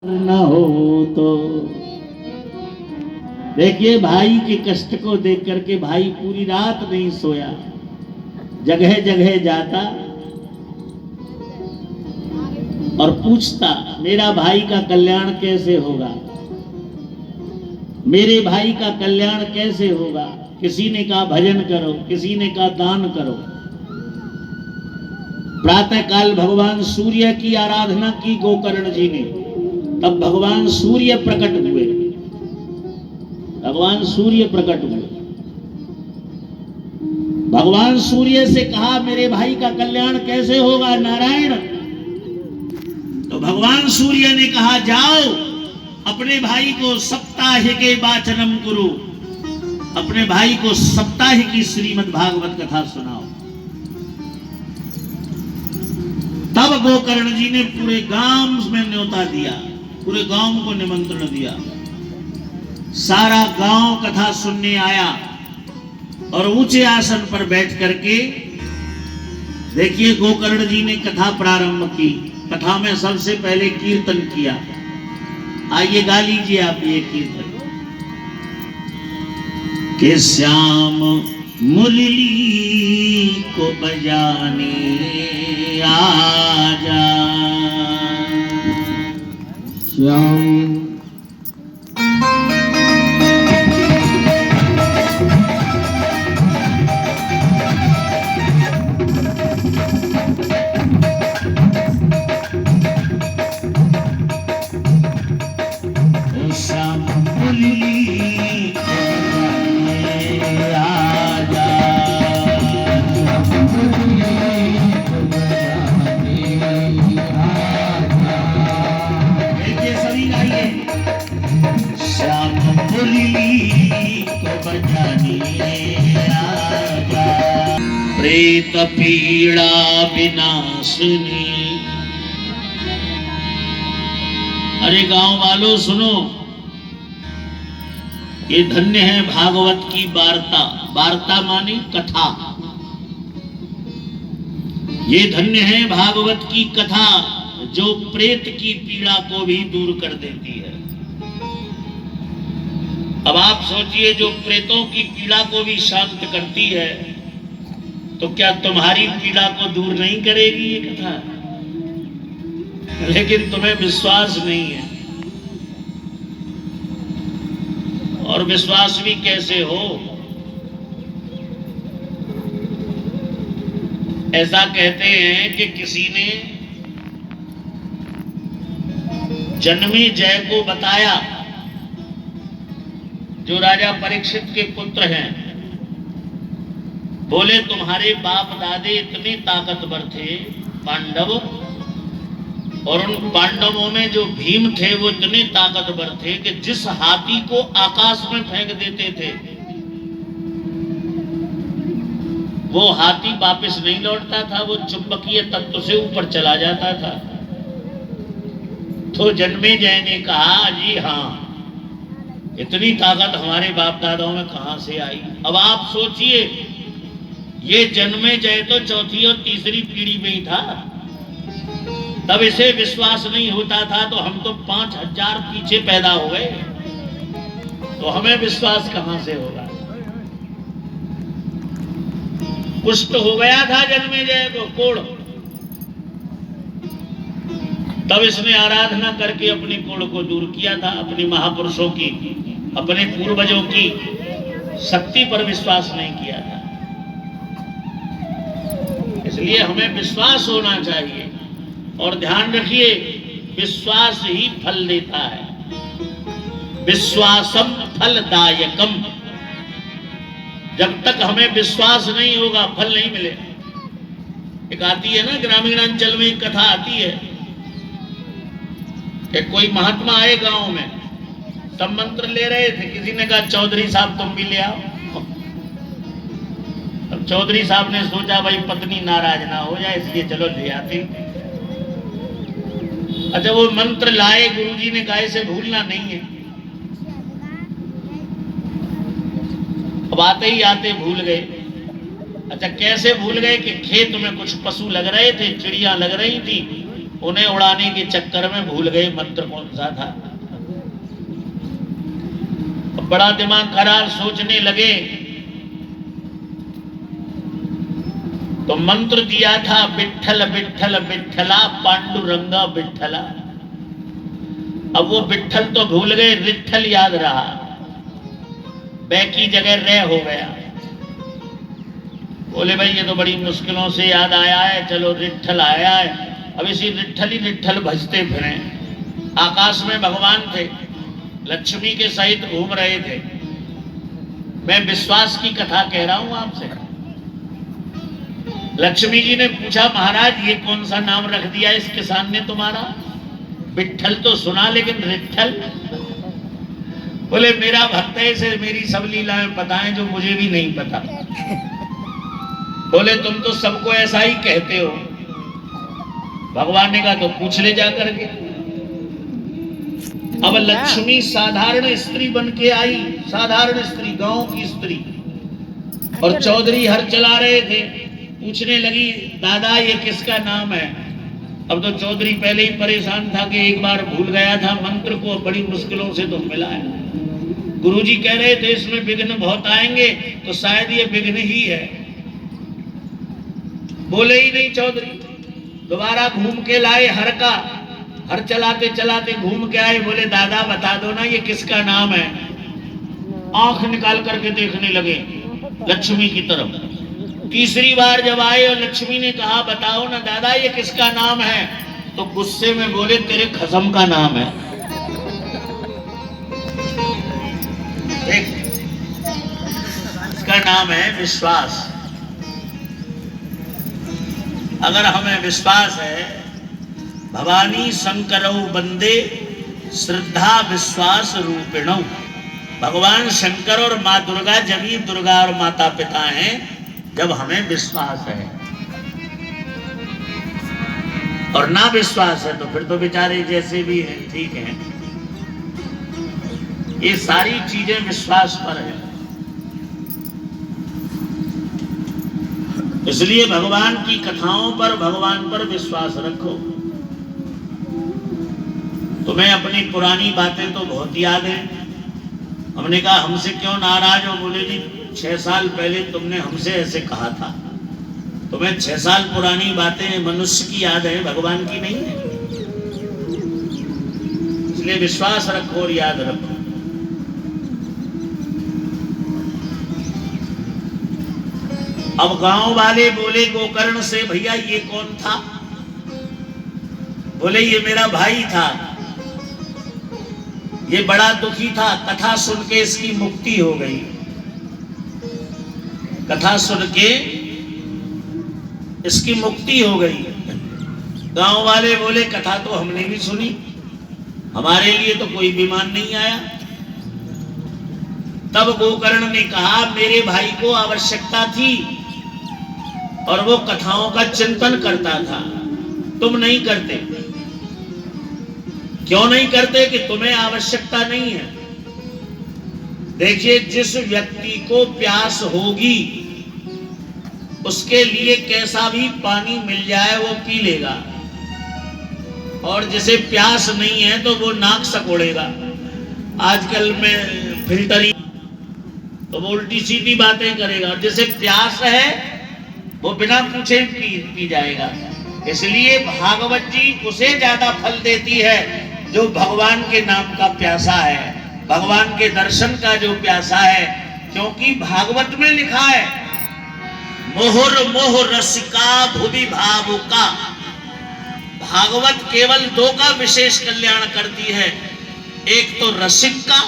न हो तो देखिए भाई के कष्ट को देख करके भाई पूरी रात नहीं सोया, जगह जगह जाता और पूछता मेरा भाई का कल्याण कैसे होगा, मेरे भाई का कल्याण कैसे होगा। किसी ने कहा भजन करो, किसी ने कहा दान करो। प्रातः काल भगवान सूर्य की आराधना की गोकर्ण जी ने, तब भगवान सूर्य प्रकट हुए। भगवान सूर्य प्रकट हुए। भगवान सूर्य से कहा मेरे भाई का कल्याण कैसे होगा नारायण। तो भगवान सूर्य ने कहा जाओ अपने भाई को सप्ताह के वाचनम करो, अपने भाई को सप्ताह की श्रीमद् भागवत कथा सुनाओ। तब गोकर्ण जी ने पूरे गांव में न्योता दिया, पूरे गांव को निमंत्रण दिया। सारा गांव कथा सुनने आया और ऊंचे आसन पर बैठ करके देखिए गोकर्ण जी ने कथा प्रारंभ की। कथा में सबसे पहले कीर्तन किया। आइए गा लीजिए आप ये कीर्तन। कि श्याम मुरली को बजाने आजा, श्याम प्रेत पीड़ा विनाशिनी। अरे गांव वालों सुनो, ये धन्य है भागवत की वार्ता। वार्ता माने कथा। ये धन्य है भागवत की कथा जो प्रेत की पीड़ा को भी दूर कर देती है। अब आप सोचिए जो प्रेतों की पीड़ा को भी शांत करती है, तो क्या तुम्हारी पीड़ा को दूर नहीं करेगी ये कथा? लेकिन तुम्हें विश्वास नहीं है। और विश्वास भी कैसे हो? ऐसा कहते हैं कि किसी ने जन्मेजय को बताया, जो राजा परीक्षित के पुत्र हैं, बोले तुम्हारे बाप दादे इतने ताकतवर थे पांडव, और उन पांडवों में जो भीम थे वो इतने ताकतवर थे कि जिस हाथी को आकाश में फेंक देते थे वो हाथी वापस नहीं लौटता था, वो चुंबकीय तत्व से ऊपर चला जाता था। तो जन्मेजय ने कहा जी हाँ, इतनी ताकत हमारे बाप दादाओं में कहां से आई। अब आप सोचिए, ये जन्मेजय तो चौथी और तीसरी पीढ़ी में ही था, तब इसे विश्वास नहीं होता था, तो हम तो 5000 पीछे पैदा हो गए, तो हमें विश्वास कहां से होगा। कुष्ठ हो गया था जन्मेजय को, कोढ़। तब इसने आराधना करके अपने कोढ़ को दूर किया था। अपने महापुरुषों की, अपने पूर्वजों की शक्ति पर विश्वास नहीं किया था। इसलिए हमें विश्वास होना चाहिए। और ध्यान रखिए, विश्वास ही फल देता है। विश्वासम फलदायकम। जब तक हमें विश्वास नहीं होगा फल नहीं मिलेगा। एक आती है ना ग्रामीण अंचल में, एक कथा आती है कि कोई महात्मा आए गांव में, सब मंत्र ले रहे थे। किसी ने कहा चौधरी साहब तुम भी ले आओ। अब चौधरी साहब ने सोचा भाई पत्नी नाराज ना हो जाए, इसलिए चलो ले आते। अच्छा वो मंत्र लाए, गुरुजी ने कहा इसे भूलना नहीं है। अब आते ही आते भूल गए। अच्छा कैसे भूल गए कि खेत में कुछ पशु लग रहे थे, चिड़िया लग रही थी, उन्हें उड़ाने के चक्कर में भूल गए मंत्र कौन सा था। बड़ा दिमाग खराब, सोचने लगे तो मंत्र दिया था विठ्ठल विठ्ठल विठ्ठला पांडुरंगा विठ्ठला। अब वो विठ्ठल तो भूल गए, रिठ्ठल याद रहा, बै की जगह रे हो गया। बोले भाई ये तो बड़ी मुश्किलों से याद आया है, चलो रिठ्ठल आया है, अब इसी रिठ्ठल ही रिठ्ठल भजते फिरे। आकाश में भगवान थे, लक्ष्मी के सहित घूम रहे थे। मैं विश्वास की कथा कह रहा हूं आपसे। लक्ष्मी जी ने पूछा महाराज ये कौन सा नाम रख दिया इस किसान ने तुम्हारा? विठ्ठल तो सुना लेकिन रिठ्ठल। बोले मेरा भक्त है, इसे मेरी सब लीलाएं पता है जो मुझे भी नहीं पता। बोले तुम तो सबको ऐसा ही कहते हो। भगवान ने कहा तो पूछ ले जा करके। अब लक्ष्मी साधारण स्त्री बन के आई, साधारण स्त्री, गांव की स्त्री, और चौधरी हर चला रहे थे। पूछने लगी दादा ये किसका नाम है? अब तो चौधरी पहले ही परेशान था कि एक बार भूल गया था मंत्र को, बड़ी मुश्किलों से तो मिला है। गुरुजी कह रहे थे इसमें विघ्न बहुत आएंगे, तो शायद ये विघ्न ही है। बोले ही नहीं चौधरी। दोबारा घूम के लाए हर का, हर चलाते चलाते घूम के आए। बोले दादा बता दो ना ये किसका नाम है? आंख निकाल करके देखने लगे लक्ष्मी की तरफ। तीसरी बार जब आए और लक्ष्मी ने कहा बताओ ना दादा ये किसका नाम है, तो गुस्से में बोले तेरे खसम का नाम है। इसका नाम है विश्वास। अगर हमें विश्वास है भवानी शंकरौ बंदे श्रद्धा विश्वास रूपिणौ। भगवान शंकर और माँ दुर्गा जब ही दुर्गा और माता पिता हैं जब हमें विश्वास है, और ना विश्वास है तो फिर तो बेचारे जैसे भी हैं ठीक हैं। ये सारी चीजें विश्वास पर है। इसलिए भगवान की कथाओं पर, भगवान पर विश्वास रखो। तुम्हें अपनी पुरानी बातें तो बहुत याद हैं। हमने कहा हमसे क्यों नाराज हो? बोले जी 6 साल पहले तुमने हमसे ऐसे कहा था। तुम्हें 6 साल पुरानी बातें मनुष्य की याद है, भगवान की नहीं है। इसलिए विश्वास रखो और याद रखो। अब गांव वाले बोले गोकर्ण से भैया ये कौन था? बोले ये मेरा भाई था, ये बड़ा दुखी था, कथा सुन के इसकी मुक्ति हो गई। कथा सुन के इसकी मुक्ति हो गई। गांव वाले बोले कथा तो हमने भी सुनी, हमारे लिए तो कोई विमान नहीं आया। तब गोकर्ण ने कहा मेरे भाई को आवश्यकता थी और वो कथाओं का चिंतन करता था, तुम नहीं करते। क्यों नहीं करते? कि तुम्हें आवश्यकता नहीं है। देखिए जिस व्यक्ति को प्यास होगी उसके लिए कैसा भी पानी मिल जाए वो पी लेगा, और जिसे प्यास नहीं है तो वो नाक सकोड़ेगा। आजकल में फिल्टरिंग तो वो उल्टी सीधी बातें करेगा, और जिसे प्यास है वो बिना पूछे पी जाएगा। इसलिए भागवत जी उसे ज्यादा फल देती है जो भगवान के नाम का प्यासा है, भगवान के दर्शन का जो प्यासा है। क्योंकि भागवत में लिखा है मोहर मोह रसिका भुवि भावुका। भागवत केवल 2 का विशेष कल्याण करती है, एक तो रसिक का,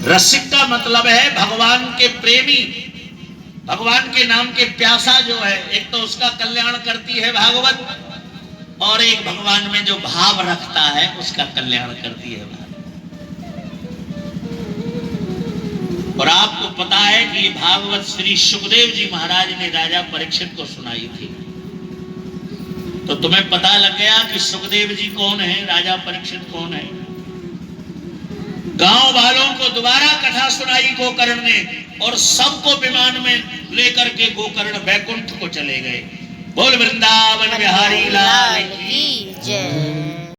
रसिक का मतलब है भगवान के प्रेमी, भगवान के नाम के प्यासा जो है, एक तो उसका कल्याण करती है भागवत, और एक भगवान में जो भाव रखता है उसका कल्याण करती है भागवत। और आपको पता है कि ये भागवत श्री सुखदेव जी महाराज ने राजा परीक्षित को सुनाई थी। तो तुम्हें पता लग गया कि सुखदेव जी कौन है, राजा परीक्षित कौन है। गांव वालों को दोबारा कथा सुनाई गोकर्ण ने और सबको विमान में लेकर के गोकर्ण बैकुंठ को चले गए। बोल वृंदावन बिहारी लाल की जय।